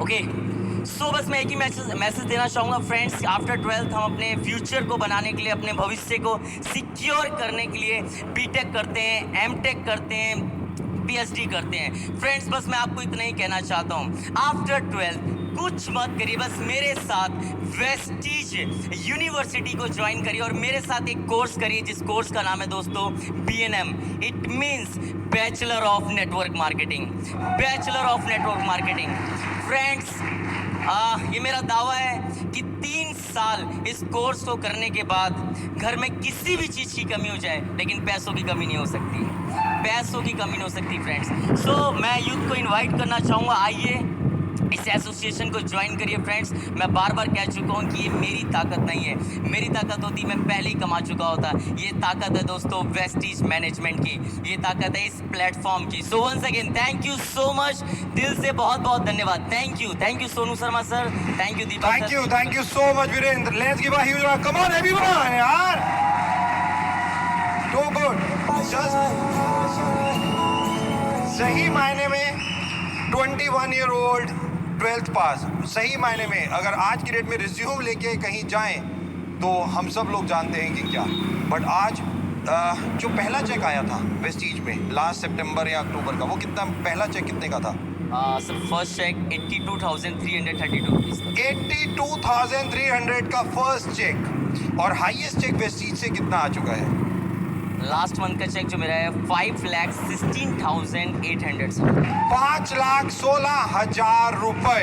Okay so बस मैं एक ही मैसेज देना चाहूँगा फ्रेंड्स। आफ्टर 12th हम अपने फ्यूचर को बनाने के लिए, अपने भविष्य को सिक्योर करने के लिए बीटेक करते हैं, एमटेक करते हैं, पीएचडी करते हैं। फ्रेंड्स बस मैं आपको इतना ही कहना चाहता हूँ, आफ्टर 12th कुछ मत करिए, बस मेरे साथ वेस्टीज यूनिवर्सिटी को ज्वाइन करिए और मेरे साथ एक कोर्स करिए जिस कोर्स का नाम है दोस्तों BNM। It means bachelor of network marketing. Bachelor of network marketing friends, ये मेरा दावा है कि 3 साल इस कोर्स को करने के बाद घर में किसी भी चीज़ की कमी हो जाए लेकिन पैसों की कमी नहीं हो सकती। पैसों की कमी नहीं हो सकती फ्रेंड्स। सो मैं यूथ को इनवाइट करना चाहूँगा, आइए इस एसोसिएशन को ज्वाइन करिए फ्रेंड्स। मैं बार बार कह चुका हूँ कि ये मेरी ताकत नहीं है, मेरी ताकत होती मैं पहले ही कमा चुका होता। ये ताकत है दोस्तों वेस्टीज मैनेजमेंट की, ये ताकत है इस प्लेटफॉर्म की। So once again thank you so much, दिल से बहुत बहुत धन्यवाद। Thank you Sonu Sharma sir, thank you Deepak sir, thank you so much Virendra. Let's give a huge round, come on everyone यार, टू गुड। सही मायने में 21 ईयर ओल्ड 12th पास, सही मायने में अगर आज की डेट में रिज्यूम लेके कहीं जाएं तो हम सब लोग जानते हैं कि क्या। बट आज जो पहला चेक आया था वेस्टीज में लास्ट सितंबर या अक्टूबर का, वो कितना, पहला चेक कितने का था? Sir first check 82,332 rupees. 82,300 का फर्स्ट चेक। और हाईएस्ट चेक वेस्टीज से कितना आ चुका है? लास्ट मंथ का चेक जो मेरा है 5,16,800 सर। 5,16,000 रुपए।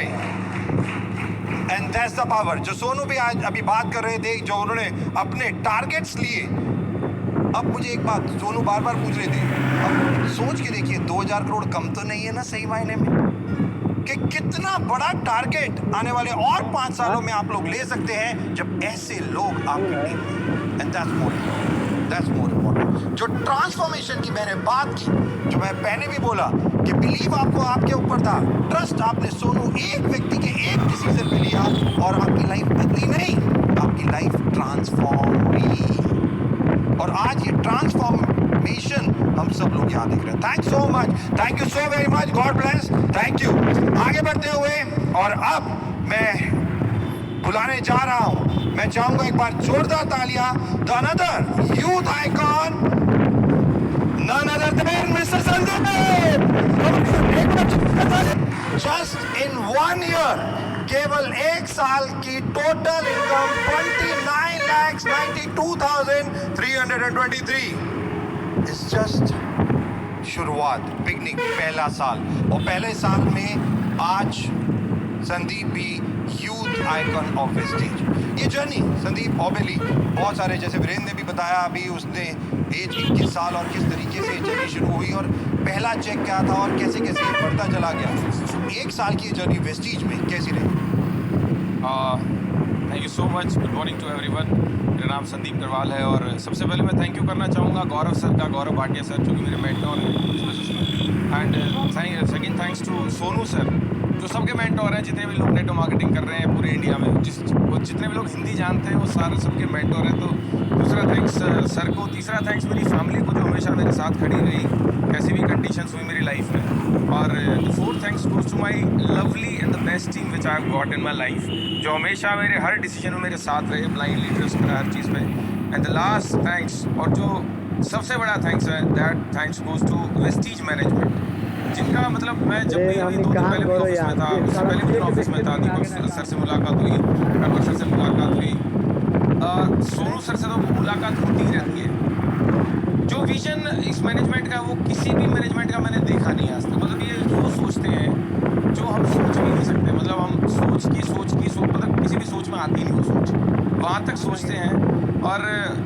And that's the power. जो सोनू भी आज अभी बात कर रहे थे, जो उन्होंने अपने टारगेट्स लिए। अब मुझे एक बात सोनू बार बार पूछ रहे थे, अब सोच के देखिए 2,000 करोड़ कम तो नहीं है ना सही मायने में, कि कितना बड़ा टारगेट आने वाले और 5 सालों में आप लोग ले सकते हैं जब ऐसे लोग आपकी टीम में। And that's more important. जो ट्रांसफॉर्मेशन की मैंने बात की, जो मैं पहले भी बोला कि बिलीव आपको आपके ऊपर था, ट्रस्ट आपने सोनू एक व्यक्ति के एक डिसीजन पे लिया और आपकी लाइफ बदली नहीं, आपकी लाइफ ट्रांसफॉर्म हुई। और आज ये ट्रांसफॉर्मेशन हम सब लोग यहाँ देख रहे हैं। Thank so much, thank you so very much, God bless, thank you. आगे बढ़ते हुए और अब मैं बुलाने जा रहा हूं, मैं चाहूंगा एक बार जोरदार तालियां, the another youth icon, none other than mister Sandeep. Just in 1 year, केवल 1 साल की टोटल इनकम 29,92,323 इज जस्ट शुरुआत, बिगनिंग, पहला साल। और पहले साल में आज संदीप भी यूथ आइकन ऑफ वेस्टीज। ये जर्नी संदीप ऑब्वियसली बहुत सारे, जैसे वीरेंद्र ने भी बताया अभी, उसने एज 21 साल और किस तरीके से जर्नी शुरू हुई और पहला चेक क्या था और कैसे कैसे ये बढ़ता चला गया। 1 साल की जर्नी वेस्टीज में कैसी रही? Thank you so much, good morning to everyone. मेरा नाम संदीप करवाल है और सबसे पहले मैं थैंक यू करना चाहूँगा गौरव सर का, गौरव भाटिया सर, जो कि मेरे मेंटोर हैं इस बिजनेस में। And second thanks to Sonu sir, जो सबके मेंटोर हैं। जितने भी लोग नेटवर्क मार्केटिंग कर रहे हैं पूरे इंडिया में, जितने भी लोग हिंदी जानते हैं वो सारे सबके मेंटोर हैं। तो दूसरा थैंक्स सर को, तीसरा थैंक्स मेरी फैमिली को जो हमेशा मेरे साथ खड़ी रही कैसी भी कंडीशंस हुई मेरी लाइफ में। और the fourth thanks goes to my lovely and the best team which I have got in my life, जो हमेशा मेरे हर डिसीजन में मेरे साथ रहे, ब्लाइंडली ट्रस्ट करा हर चीज़ में। एंड द लास्ट थैंक्स, और जो सबसे बड़ा थैंक्स है, that thanks goes to Vestige management, जिनका मतलब मैं जब भी अभी 2 दिन पहले भी ऑफिस में था, उससे पहले भी ऑफिस में था, दीपक सर से मुलाकात हुई, अनवर सर से मुलाकात हुई, सोनू सर से तो मुलाकात होती ही रहती है। जो विजन इस मैनेजमेंट का वो किसी भी मैनेजमेंट का मैंने देखा नहीं आज तक। मतलब ये जो सोचते हैं, जो हम सोच भी नहीं सकते, मतलब हम सोच मतलब किसी भी सोच में आती नहीं वो सोच, वहाँ तक सोचते हैं। और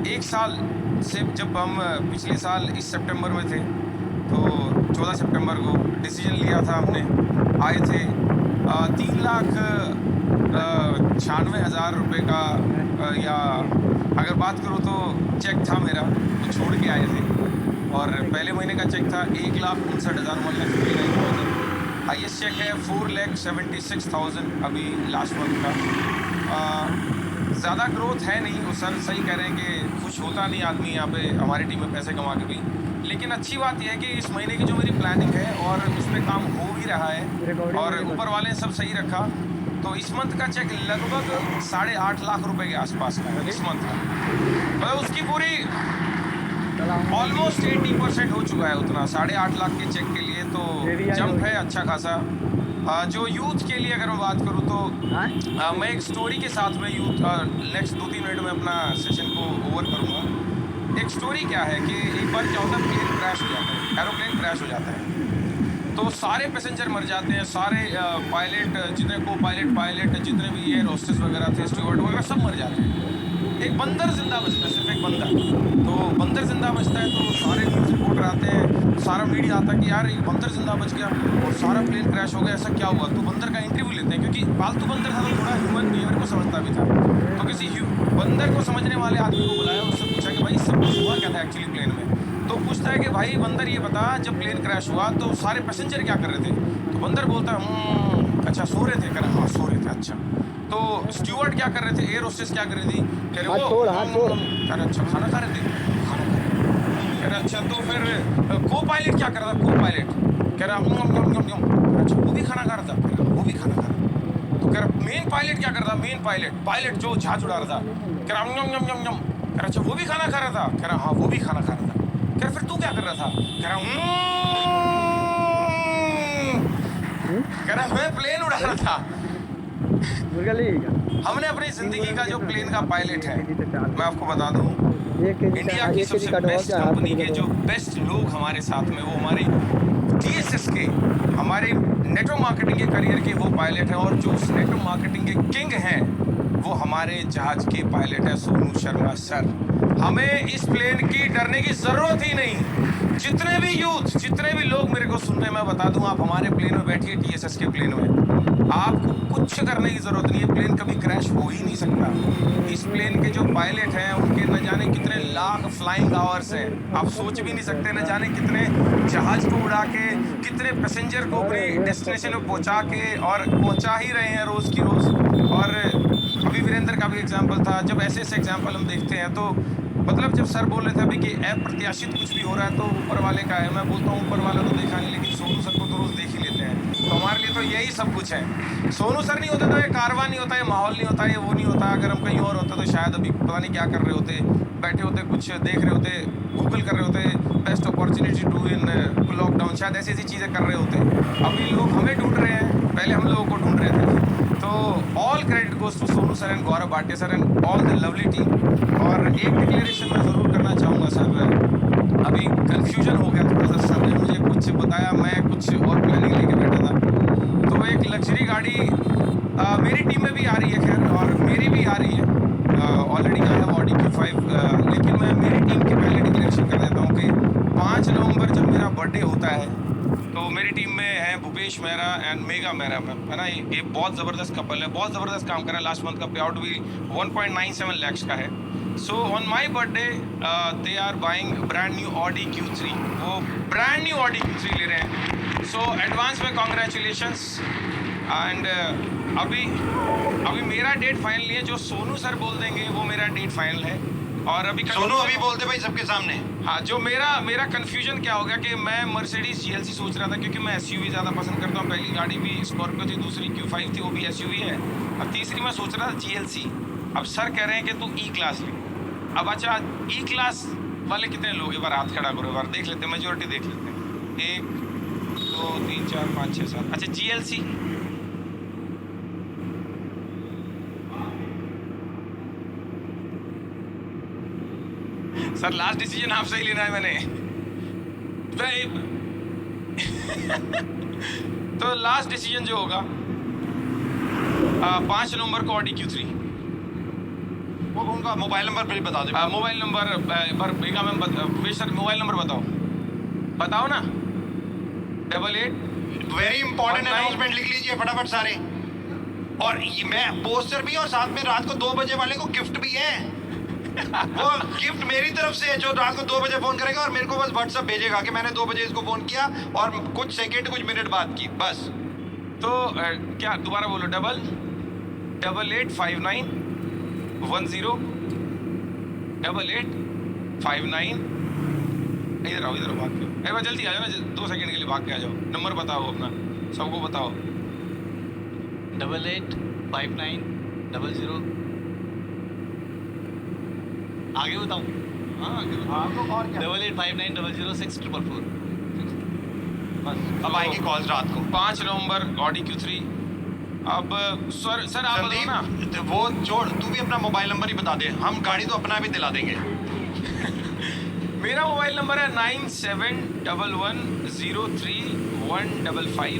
1 साल से जब हम पिछले साल इस सितंबर में थे, तो 14 सितंबर को डिसीजन लिया था हमने, आए थे 3,96,000 रुपये का, या अगर बात करूँ तो चेक था मेरा, तो छोड़ के आए थे। और पहले महीने का चेक था 1,59,159। हाईएस्ट चेक है 4,76,000 अभी लास्ट मंथ का। ज़्यादा ग्रोथ है नहीं, वो सर सही कह रहे हैं कि खुश होता नहीं आदमी यहाँ पे हमारी टीम में पैसे कमा के भी, लेकिन अच्छी बात यह है कि इस महीने की जो मेरी प्लानिंग है और उस पर काम हो भी रहा है और ऊपर वाले ने सब सही रखा, तो इस मंथ का चेक लगभग 8.5 लाख रुपए के आसपास का है इस मंथ का। मतलब उसकी पूरी ऑलमोस्ट 80% हो चुका है उतना 8.5 लाख के चेक के लिए, तो जंप है अच्छा खासा। जो यूथ के लिए अगर मैं बात करूँ तो मैं एक स्टोरी के साथ में यूथ नेक्स्ट 2-3 मिनट में अपना सेशन को ओवर करूँगा। एक स्टोरी क्या है कि एक बार क्या होता है, प्लेन क्रैश हो जाता है, एरोप्लेन क्रैश हो जाता है, तो सारे पैसेंजर मर जाते हैं, सारे पायलट जितने को पायलट जितने भी एयर होस्टेस वगैरह थे, स्टीवर्ड वगैरह सब मर जाते हैं। एक बंदर जिंदा बचता है, सिर्फ एक बंदर। तो बंदर जिंदा बचता है तो सारे न्यूज़ रिपोर्टर आते हैं, सारा मीडिया आता है कि यार एक बंदर जिंदा बच गया और सारा प्लेन क्रैश हो गया, ऐसा क्या हुआ। तो बंदर का इंटरव्यू लेते हैं, क्योंकि पालतू बंदर था तो थोड़ा ह्यूमन बिहेवियर को समझता भी था। तो किसी बंदर को समझने वाले आदमी को बुलाया, उससे पूछा कि भाई सब कुछ हुआ क्या था एक्चुअली प्लेन में। तो पूछता है कि भाई बंदर ये बता, जब प्लेन क्रैश हुआ तो सारे पैसेंजर क्या कर रहे थे। तो बंदर बोलता है अच्छा सो रहे थे। कह रहा हाँ सो रहे थे। अच्छा तो स्टीवर्ड क्या कर रहे थे, एयर होस्टेस क्या कर रही थी। कह रहे वो कह रहे अच्छा खाना खा रहे थे, खाना खा रहे। कह रहे अच्छा तो फिर को पायलट क्या कर रहा था, को पायलट कह रहा अच्छा वो भी खाना खा रहा था। कह रहा वो भी खाना खा रहा। तो कह रहा मेन पायलट क्या कर रहा था, मेन पायलट जो जहाज उड़ा रहा था। कह रहा कह रहा अच्छा वो भी खाना खा रहा था। कह रहा हाँ वो भी खाना खा रहा था। कह रहा फिर तू क्या कर रहा था। कह रहा मैं प्लेन उड़ा रहा था। हमने अपनी जिंदगी का जो प्लेन का पायलट है, मैं आपको बता दूं, इंडिया की सबसे बेस्ट कंपनी के जो बेस्ट लोग हमारे साथ में, वो हमारे TSS के, हमारे नेटवर्क मार्केटिंग के करियर के वो पायलट हैं। और जो उस नेटवर्क मार्केटिंग के किंग हैं वो हमारे जहाज के पायलट है सोनू शर्मा सर। हमें इस प्लेन की डरने की जरूरत ही नहीं। जितने भी यूथ, जितने भी लोग मेरे को सुन रहे हैं, मैं बता दूं, आप हमारे प्लेन में बैठिए, TSS के प्लेन में, आपको कुछ करने की जरूरत नहीं है। प्लेन कभी क्रैश हो ही नहीं सकता। इस प्लेन के जो पायलट हैं उनके न जाने कितने लाख फ्लाइंग आवर्स हैं, आप सोच भी नहीं सकते। न जाने कितने जहाज को उड़ा के, कितने पैसेंजर को अपने डेस्टिनेशन में पहुंचा के, और पहुंचा ही रहे हैं रोज की रोज। और अभी वीरेंद्र का भी एग्जाम्पल था। जब ऐसे ऐसे एग्जाम्पल हम देखते हैं तो मतलब जब सर बोल रहे थे अभी कि अप्रत्याशित कुछ भी हो रहा है तो ऊपर वाले का है। मैं बोलता हूँ ऊपर वाला तो देखा नहीं, लेकिन सोनू सर को तो रोज देख ही लेते हैं। तो हमारे लिए तो यही सब कुछ है। सोनू सर नहीं होता तो ये कारवां नहीं होता, ये माहौल नहीं होता, ये वो नहीं होता। अगर हम कहीं और होते तो शायद अभी पता नहीं क्या कर रहे होते, बैठे होते, कुछ देख रहे होते, गूगल कर रहे होते, best opportunity to in lockdown, शायद ऐसी ऐसी चीज़ें कर रहे होते। अभी लोग हमें ढूंढ रहे हैं, पहले हम लोगों को ढूंढ रहे थे। तो all credit goes to Sonu sir and Gaurav Bhatia sir and all the lovely team. और एक डिक्लेरेशन मैं ज़रूर करना चाहूँगा सर, अभी कन्फ्यूजन हो गया थोड़ा सा, सर ने मुझे कुछ बताया, मैं कुछ और प्लानिंग लेके बैठा था। तो एक लग्जरी गाड़ी मेरी टीम में भी आ रही है, खैर, और मेरी भी आ रही है already. I have Audi Q5, लेकिन मैं मेरी टीम के पहले डिक्लेरेशन कर देता हूँ कि 5 नवंबर जब मेरा बर्थडे होता है तो मेरी टीम में है भूपेश मेहरा एंड मेगा मेहरा, है ना। ये बहुत ज़बरदस्त कपल है, बहुत ज़बरदस्त काम कर रहा है। लास्ट मंथ का पे आउट भी 1.97 lakhs का है। So on my birthday they are buying brand new Audi Q3, वो ब्रांड न्यू ऑडी Q3 ले रहे हैं। सो एडवांस में कॉन्ग्रेचुलेशंस। एंड अभी मेरा डेट फाइनल नहीं है, जो सोनू सर बोल देंगे वो मेरा डेट फाइनल है। और अभी सोनू अभी बोलते भाई सबके सामने। हाँ, जो मेरा कन्फ्यूजन क्या हो गया कि मैं मर्सिडीज GLC सोच रहा था, क्योंकि मैं SUV ज़्यादा पसंद करता हूँ। पहली गाड़ी भी स्कॉर्पियो थी, दूसरी Q5 थी, वो भी SUV है। अब तीसरी मैं सोच रहा था GLC। अब सर कह रहे हैं कि तू E क्लास ले। अब अच्छा E क्लास वाले कितने लोग, एक बार हाथ खड़ा करो, एक बार देख लेते हैं, मेजोरिटी देख लेते हैं। 1 2 3 4 5 6 7। अच्छा GLC, सर लास्ट डिसीजन आपसे ही लेना है मैंने। तो लास्ट डिसीजन जो होगा 5 नवंबर को ऑडी Q3। वो उनका मोबाइल नंबर फिर बता दो। मोबाइल नंबर पर बेगा मैम सर मोबाइल नंबर बताओ ना। 88 वेरी इंपॉर्टेंट अनाउंसमेंट लिख लीजिए फटाफट सारे। और मैं पोस्टर भी, और साथ में रात को 2 बजे वाले को गिफ्ट भी है। वो गिफ्ट मेरी तरफ से है, जो रात को 2 बजे फोन करेगा और मेरे को बस व्हाट्सएप भेजेगा कि मैंने 2 बजे इसको फोन किया और कुछ सेकंड कुछ मिनट बात की, बस। तो क्या दोबारा बोलो, 8859 10 8859 इधर आओ भाग के। एक बार जल्दी आ जाओ ना, 2 सेकंड के लिए भाग के आ जाओ। नंबर बताओ अपना, सबको बताओ। 885900। आगे बताऊं? हाँ आपको और क्या 8859006444। अब आएंगी कॉल्स रात को। 5 नवंबर ऑडी Q3। अब सर आप बताओ ना। संदीप वो छोड़, तू भी अपना मोबाइल नंबर ही बता दे, हम गाड़ी तो अपना भी दिला देंगे। मेरा मोबाइल नंबर है 9711031553।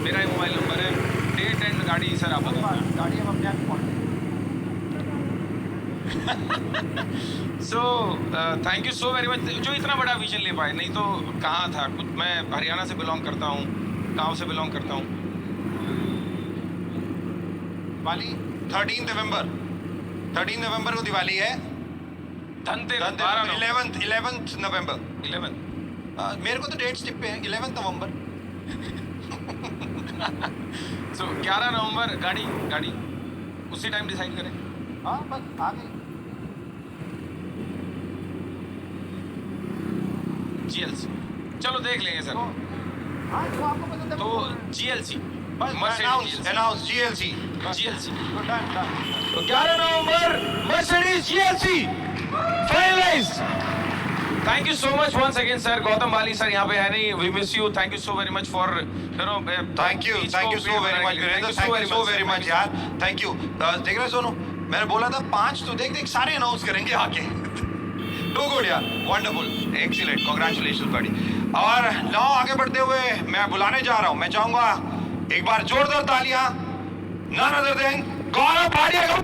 मेरा ये मोबाइल नंबर है। डेट एंड गाड़ी सर आप बताओ। गाड़ी हम अपने आप so thank you so very much, जो इतना बड़ा विजन ले पाए। नहीं तो कहाँ था कुछ। मैं हरियाणा से बिलोंग करता हूँ, गांव से बिलोंग करता हूँ। दिवाली 13 नवंबर को दिवाली है। धनतेरस 11th नवंबर। 11। मेरे को तो डेट स्टिप पे है 11 नवंबर। सो 11 नवंबर गाड़ी उसी टाइम डिसाइड करें। हाँ बस आ गई। GLC चलो देख लेंगे सर। हाँ तो आपको पता तो GLC अनाउंस GLC। तो 11 नवंबर Mercedes GLC finalised. Thank you so much once again sir. Gautam Bali sir यहाँ पे है नहीं, we miss you. Thank you so very much for thank you so very much Virendra, thank you so very much यार, thank you. देख रहे सोनू, मैंने बोला था 5 तो देख सारे अनाउंस करेंगे आके। टू गुड यार, वंडरफुल, एक्सीलेंट, कांग्रेचुलेशंस बड़ी। और लाओ आगे बढ़ते हुए मैं बुलाने जा रहा हूँ, मैं चाहूंगा एक बार जोरदार तालियां none other then Gaurav Bhatia को।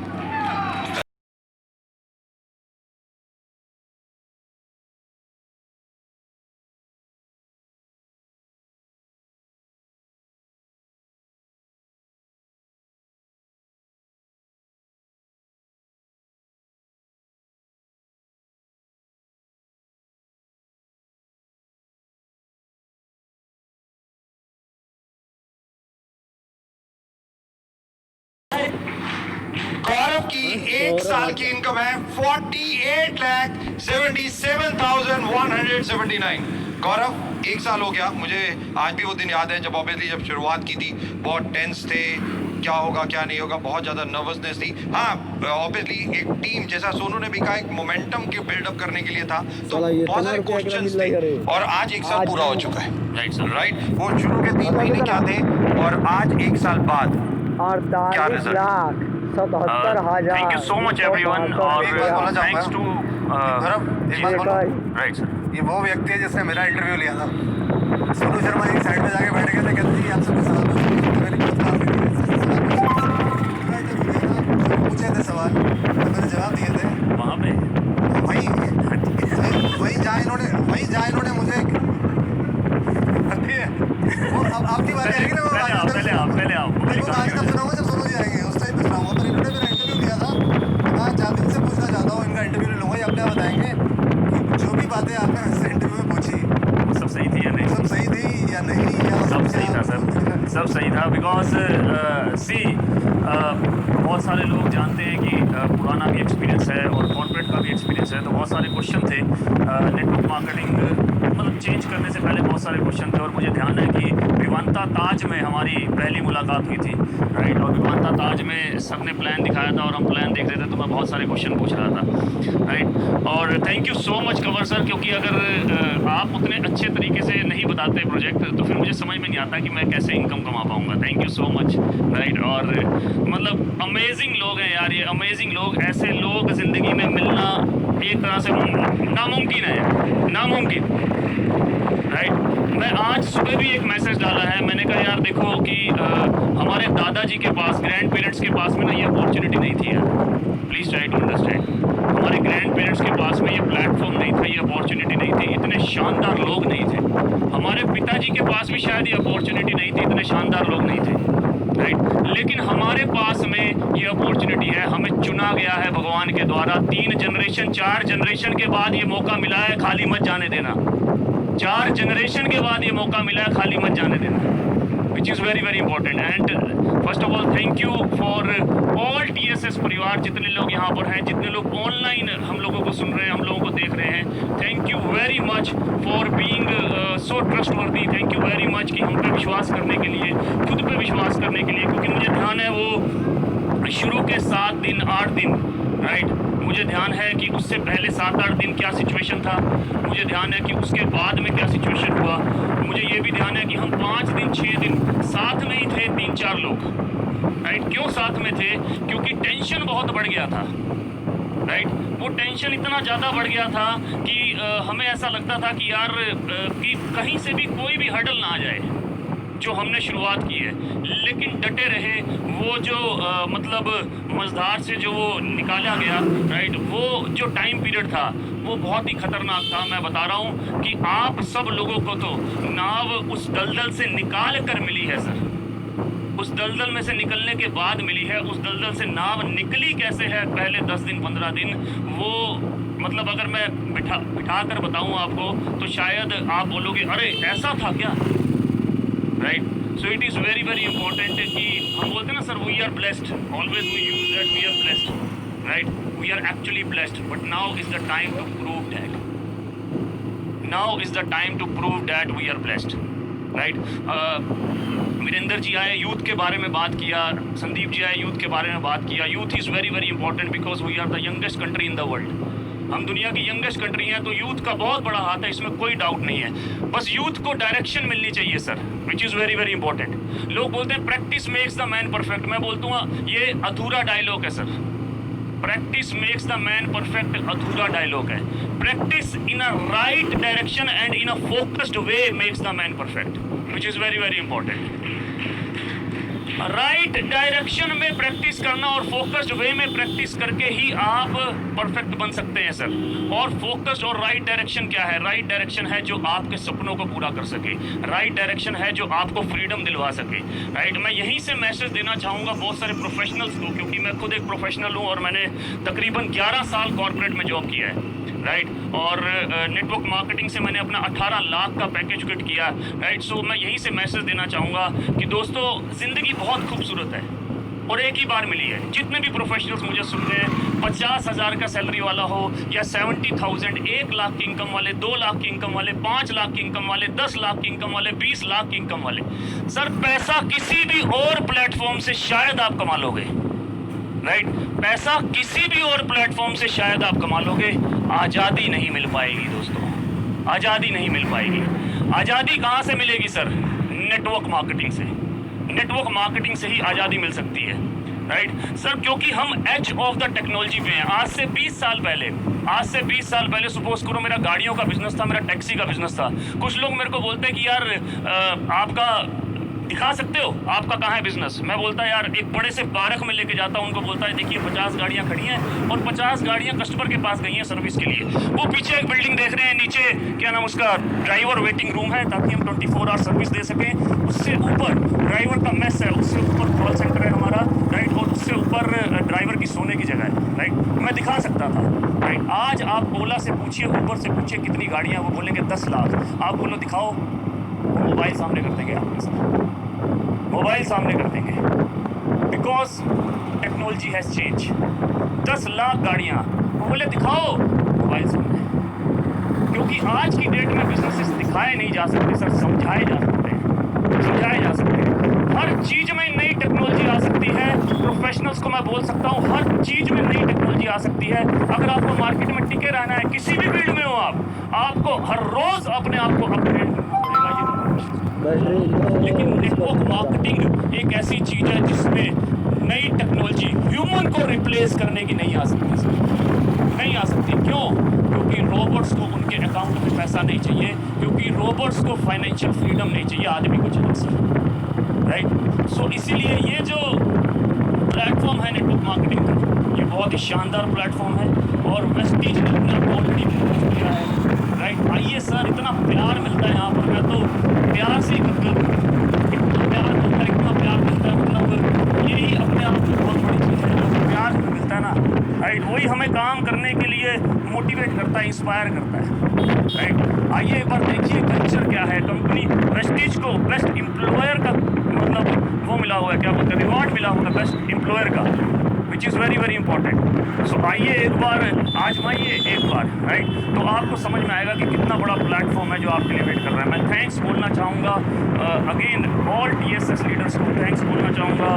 गौरव की 1 साल की इनकम है 48,77,179। गौरव 1 साल हो गया, मुझे आज भी वो दिन याद है जब ऑब्वियसली जब शुरुआत की थी बहुत टेंस थे, क्या होगा क्या नहीं होगा, बहुत ज़्यादा नर्वसनेस थी। हाँ ऑब्वियसली एक टीम जैसा सोनू ने भी कहा एक मोमेंटम के बिल्डअप करने के लिए था, तो बहुत सारे क्वेश्चंस थे और आज 1 साल पूरा हो चुका है। Right sir, right. वो शुरू के 3 महीने क्या थे और आज 1 साल बाद क्या result. 48,77,000। Thank you so much everyone और thanks to एक बात बोलो, right sir। ये वो व्यक्ति है जिसने मेरा इंटरव्यू लिया था। सोनू शर्मा एक साइड में जाके बैठ गए थे, कहते जी आपसे कुछ सवाल पूछे, पूछे थे सवाल, तो मैंने जवाब दिए थे वहाँ पे वही जहाँ इन्होंने मुझे वो अब आपकी बात आएगी ना, वो पहले आओ वो आज तब सुनाऊंगा जब सोनू जी आएंगे, उस टाइम पे सुनाऊंगा। तो इन्होंने मेरा इंटरव्यू लिया था, मैं 4 दिन से पूछना चाहता हूँ, इनका इंटरव्यू ले लूँगा, ये अपने आप बताएंगे कि जो भी बातें आपने मुझसे इंटरव्यू में पूछी वो सब सही थी या नहीं? सब सही थी या नहीं, या सब सही था सर, सब सही था। बिकॉज बहुत सारे लोग जानते हैं कि पुराना भी एक्सपीरियंस है और कॉर्पोरेट का भी एक्सपीरियंस है, तो बहुत सारे क्वेश्चन थे नेटवर्क मार्केटिंग मतलब चेंज करने से पहले बहुत सारे क्वेश्चन थे। और मुझे ध्यान है कि विवांता ताज में हमारी पहली मुलाकात हुई थी, राइट। और विवांता ताज में सबने प्लान दिखाया था और हम प्लान देख रहे थे, तो मैं बहुत सारे क्वेश्चन पूछ रहा था, राइट। और thank you so much Kanwar sir, क्योंकि अगर आप उतने अच्छे तरीके से नहीं बताते प्रोजेक्ट तो फिर मुझे समझ में नहीं आता कि मैं कैसे इनकम कमा पाऊँगा। Thank you so much, right. और मतलब अमेजिंग लोग हैं यार, ये अमेजिंग लोग, ऐसे लोग ज़िंदगी में मिलना एक तरह से नामुमकिन है, नामुमकिन, राइट। मैं आज सुबह भी एक मैसेज डाला है, मैंने कहा यार देखो कि हमारे दादाजी के पास, ग्रैंड पेरेंट्स के पास में ना ये अपॉर्चुनिटी नहीं थी यार, प्लीज़ ट्राई टू अंडरस्टैंड। हमारे ग्रैंड पेरेंट्स के पास में ये प्लेटफॉर्म नहीं था, ये अपॉर्चुनिटी नहीं थी, इतने शानदार लोग नहीं थे। हमारे पिताजी के पास भी शायद ये अपॉर्चुनिटी नहीं थी, इतने शानदार लोग नहीं थे, राइट। लेकिन हमारे पास में ये अपॉर्चुनिटी है, हमें चुना गया है भगवान के द्वारा। 3 जनरेशन 4 जनरेशन के बाद ये मौका मिला है, खाली मत जाने देना। 4 जनरेशन के बाद ये मौका मिला है, खाली मत जाने देना, which is very very important. And first of all thank you for all TS SS परिवार, जितने लोग यहाँ पर हैं, जितने लोग ऑनलाइन हम लोगों को सुन रहे हैं, हम लोगों को देख रहे हैं, thank you very much for being so trustworthy. Thank you very much कि हम पे विश्वास करने के लिए, खुद पे विश्वास करने के लिए, क्योंकि मुझे ध्यान है वो शुरू के 7 दिन 8 दिन, राइट, मुझे ध्यान है कि उससे पहले 7-8 दिन क्या सिचुएशन था, मुझे ध्यान है कि उसके बाद में क्या सिचुएशन हुआ, मुझे ये भी ध्यान है कि हम 5 दिन 6 दिन साथ में ही थे, 3-4 लोग, राइट। क्यों साथ में थे? क्योंकि टेंशन बहुत बढ़ गया था, राइट। वो टेंशन इतना ज़्यादा बढ़ गया था कि हमें ऐसा लगता था कि यार कि कहीं से भी कोई भी हर्डल ना आ जाए जो हमने शुरुआत की है, लेकिन डटे रहे। वो जो मतलब मझधार से जो वो निकाला गया, राइट, वो जो टाइम पीरियड था वो बहुत ही खतरनाक था। मैं बता रहा हूँ कि आप सब लोगों को तो नाव उस दलदल से निकाल कर मिली है सर, उस दलदल में से निकलने के बाद मिली है। उस दलदल से नाव निकली कैसे है पहले 10 दिन 15 दिन, वो मतलब अगर मैं बिठा कर बताऊँ आपको तो शायद आप बोलोगे अरे ऐसा था क्या, right. So it is very very important कि हम बोलते हैं ना sir, we are blessed, always we use that we are blessed, right, we are actually blessed, but now is the time to prove that, now is the time to prove that we are blessed, right. Virendra ji आए, youth के बारे में बात किया, संदीप जी आए, youth के बारे में बात किया। Youth is very very important because we are the youngest country in the world, हम दुनिया की यंगेस्ट कंट्री हैं, तो यूथ का बहुत बड़ा हाथ है, इसमें कोई डाउट नहीं है। बस यूथ को डायरेक्शन मिलनी चाहिए sir, which is very very important. लोग बोलते हैं practice makes the man perfect, मैं बोलता हूँ ये अधूरा डायलॉग है sir. Practice makes the man perfect अधूरा डायलॉग है। Practice in a right direction and in a focused way makes the man perfect, which is very very important. Right direction में practice करना और फोकस्ड वे में practice करके ही आप perfect बन सकते हैं सर। और फोकस्ड और राइट डायरेक्शन क्या है? राइट डायरेक्शन है जो आपके सपनों को पूरा कर सके, राइट डायरेक्शन है जो आपको फ्रीडम दिलवा सके, राइट। मैं यहीं से मैसेज देना चाहूँगा बहुत सारे प्रोफेशनल्स को, क्योंकि मैं खुद एक प्रोफेशनल हूँ और मैंने तकरीबन 11 साल कॉर्पोरेट में जॉब किया है, राइट। और नेटवर्क मार्केटिंग से मैंने अपना 18 लाख का पैकेज क्विट किया, राइट। सो मैं यहीं से मैसेज देना चाहूँगा कि दोस्तों ज़िंदगी बहुत खूबसूरत है और एक ही बार मिली है। जितने भी प्रोफेशनल्स मुझे सुन रहे हैं, 50,000 का सैलरी वाला हो या 70,000, 1 लाख की इनकम वाले, 2 लाख की इनकम वाले, 5 लाख की इनकम वाले, 10 लाख की इनकम वाले, 20 लाख की इनकम वाले, सर पैसा किसी भी और प्लेटफॉर्म से शायद आप कमा लोगे, राइट। पैसा किसी भी और प्लेटफॉर्म से शायद आप कमा लोगे, आज़ादी नहीं मिल पाएगी दोस्तों, आज़ादी नहीं मिल पाएगी। आज़ादी कहाँ से मिलेगी सर? नेटवर्क मार्केटिंग से, नेटवर्क मार्केटिंग से ही आज़ादी मिल सकती है, राइट सर। क्योंकि हम एज ऑफ द टेक्नोलॉजी पे हैं। आज से 20 साल पहले सपोज करो मेरा गाड़ियों का बिजनेस था, मेरा टैक्सी का बिजनेस था। कुछ लोग मेरे को बोलते हैं कि यार आपका दिखा सकते हो आपका कहाँ है बिजनेस? मैं बोलता है यार एक बड़े से पार्क में लेके जाता हूँ, उनको बोलता है देखिए 50 गाड़ियाँ खड़ी हैं और 50 गाड़ियाँ कस्टमर के पास गई हैं सर्विस के लिए। वो पीछे एक बिल्डिंग देख रहे हैं, नीचे क्या नाम उसका, ड्राइवर वेटिंग रूम है ताकि हम 24 आवर सर्विस दे सकें। उससे ऊपर ड्राइवर का मेस है, उससे ऊपर कॉल सेंटर है हमारा, राइट, और उससे ऊपर ड्राइवर की सोने की जगह है, राइट। मैं दिखा सकता था, राइट। आज आप ओला से पूछिए, ऊपर से पूछिए कितनी गाड़ियाँ, वो बोलेंगे 10 लाख। आप बोलो दिखाओ, वो मोबाइल सामने कर देंगे, आपके साथ मोबाइल सामने कर देंगे, because technology has change. 10 lakh गाड़ियाँ, वो बोले दिखाओ, मोबाइल सामने। क्योंकि आज की डेट में बिजनेसेस दिखाए नहीं जा सकते सर, समझाए जा सकते हैं, समझाए जा सकते हैं। हर चीज़ में नई टेक्नोलॉजी आ सकती है। प्रोफेशनल्स को मैं बोल सकता हूँ हर चीज़ में नई टेक्नोलॉजी आ सकती है। अगर आपको मार्केट में टिके रहना है, किसी भी फील्ड में हो आप, आपको हर रोज़ अपने आप को अपडेट करना पड़ेगा। लेकिन नेटवर्क मार्केटिंग एक ऐसी चीज़ है जिसमें नई टेक्नोलॉजी ह्यूमन को रिप्लेस करने की नहीं आ सकती सर, नहीं आ सकती। क्यों? क्योंकि रोबोट्स को उनके अकाउंट में पैसा नहीं चाहिए, क्योंकि रोबोट्स को फाइनेंशियल फ्रीडम नहीं चाहिए, आदमी को चाहिए सर, राइट। सो इसीलिए ये जो प्लेटफॉर्म है नेटवर्क मार्केटिंग का, ये बहुत ही शानदार प्लेटफॉर्म है और वेस्टीज ने अपना ऑलरेडी किया है, राइट। आइए सर, इतना प्यार मिलता है यहाँ पर, मैं तो प्यार से ही इतना प्यार मिलता है, इतना प्यार मिलता है, मतलब यही अपने आप में बहुत बड़ी चीज़ है। प्यार मिलता है ना, राइट, वही हमें काम करने के लिए मोटिवेट करता है, इंस्पायर करता है, राइट। आइए एक बार देखिए कल्चर क्या है। कंपनी वेस्टीज को बेस्ट एम्प्लॉयर का मतलब वो मिला हुआ है, क्या बोलते हैं, रिवॉर्ड मिला हुआ है बेस्ट एम्प्लॉयर का, which which is very very important. So आइए एक बार आजमाइए एक बार, राइट, तो आपको समझ में आएगा कि कितना बड़ा प्लेटफॉर्म है जो आपके लिए वेट कर रहा है। मैं थैंक्स बोलना चाहूँगा अगेन ऑल TSS लीडर्स को, थैंक्स बोलना चाहूँगा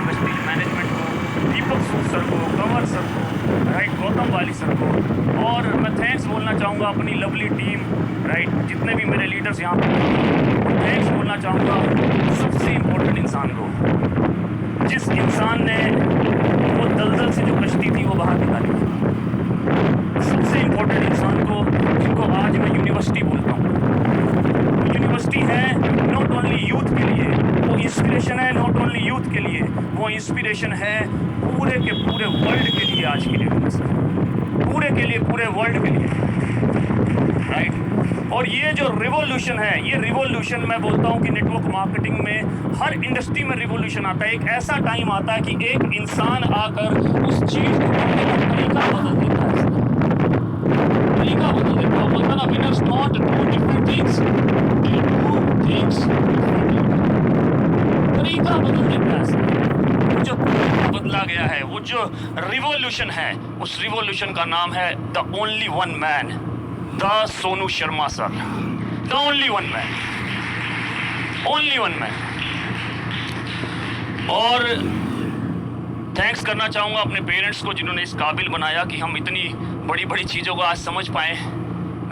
प्रेस्टीज मैनेजमेंट को, दीपक सूद सर को, कंवर सर को, राइट, गौतम वाली सर को, और मैं थैंक्स बोलना चाहूँगा अपनी लवली टीम, राइट, जितने भी मेरे लीडर्स यहाँ पे, थैंक्स बोलना चाहूँगा सबसे इम्पोर्टेंट इंसान को, जिस इंसान ने वो दलदल से जो कश्ती थी वो बाहर निकाली, सबसे इम्पोर्टेंट इंसान को जिनको आज मैं यूनिवर्सिटी बोलता हूँ। यूनिवर्सिटी है नॉट ओनली यूथ के लिए, वो इंस्पिरेशन है नॉट ओनली यूथ के लिए, वो इंस्पिरेशन है पूरे के पूरे वर्ल्ड के लिए आज की डेट में सर, पूरे के लिए, पूरे वर्ल्ड के लिए, राइट। और ये जो रिवॉल्यूशन है, ये रिवॉल्यूशन मैं बोलता हूँ कि नेटवर्क मार्केटिंग में हर इंडस्ट्री में रिवॉल्यूशन आता है। एक ऐसा टाइम आता है कि एक इंसान आकर उस चीज़ को करने का तरीका बदल देता है, तरीका बदल देता है। बोलता ना winners not do different things, they do things differently, तरीका बदल देता है सर। जो तरीका बदला गया है, वो जो रिवॉल्यूशन है, उस रिवॉल्यूशन का नाम है the only one man, the Sonu Sharma sir, the only one man, only one man. और थैंक्स करना चाहूँगा अपने पेरेंट्स को जिन्होंने इस काबिल बनाया कि हम इतनी बड़ी बड़ी चीज़ों को आज समझ पाएँ,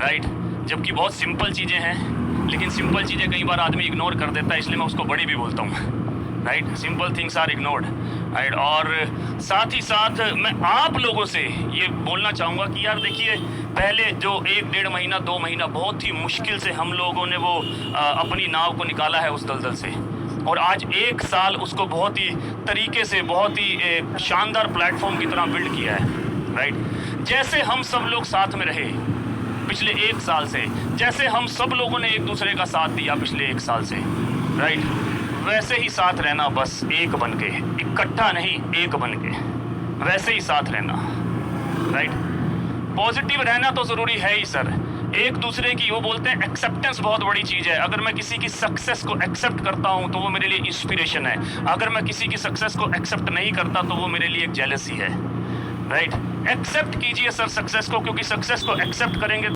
राइट, जबकि बहुत सिंपल चीज़ें हैं, लेकिन सिंपल चीज़ें कई बार आदमी इग्नोर कर देता है, इसलिए मैं उसको बड़ी भी बोलता हूँ, right, simple things are ignored, right. और साथ ही साथ मैं आप लोगों से ये बोलना चाहूँगा कि यार देखिए, पहले जो 1-1.5 महीना 2 महीना बहुत ही मुश्किल से हम लोगों ने वो अपनी नाव को निकाला है उस दलदल से, और आज 1 साल उसको बहुत ही तरीके से, बहुत ही शानदार प्लेटफॉर्म की तरह बिल्ड किया है, राइट। जैसे हम सब लोग साथ में रहे पिछले 1 साल से, जैसे हम सब लोगों ने एक दूसरे का साथ दिया पिछले 1 साल से, राइट, वैसे ही साथ रहना, बस एक बन के, इकट्ठा नहीं, एक बन के, वैसे ही साथ रहना, राइट। पॉजिटिव रहना तो ज़रूरी है ही सर। एक दूसरे की, वो बोलते हैं एक्सेप्टेंस बहुत बड़ी चीज़ है। अगर मैं किसी की सक्सेस को एक्सेप्ट करता हूँ तो वो मेरे लिए इंस्पिरेशन है, अगर मैं किसी की सक्सेस को एक्सेप्ट नहीं करता तो वो मेरे लिए एक जेलसी है, राइट। एक्सेप्ट कीजिए सर सक्सेस को, क्योंकि सक्सेस को एक्सेप्ट करेंगे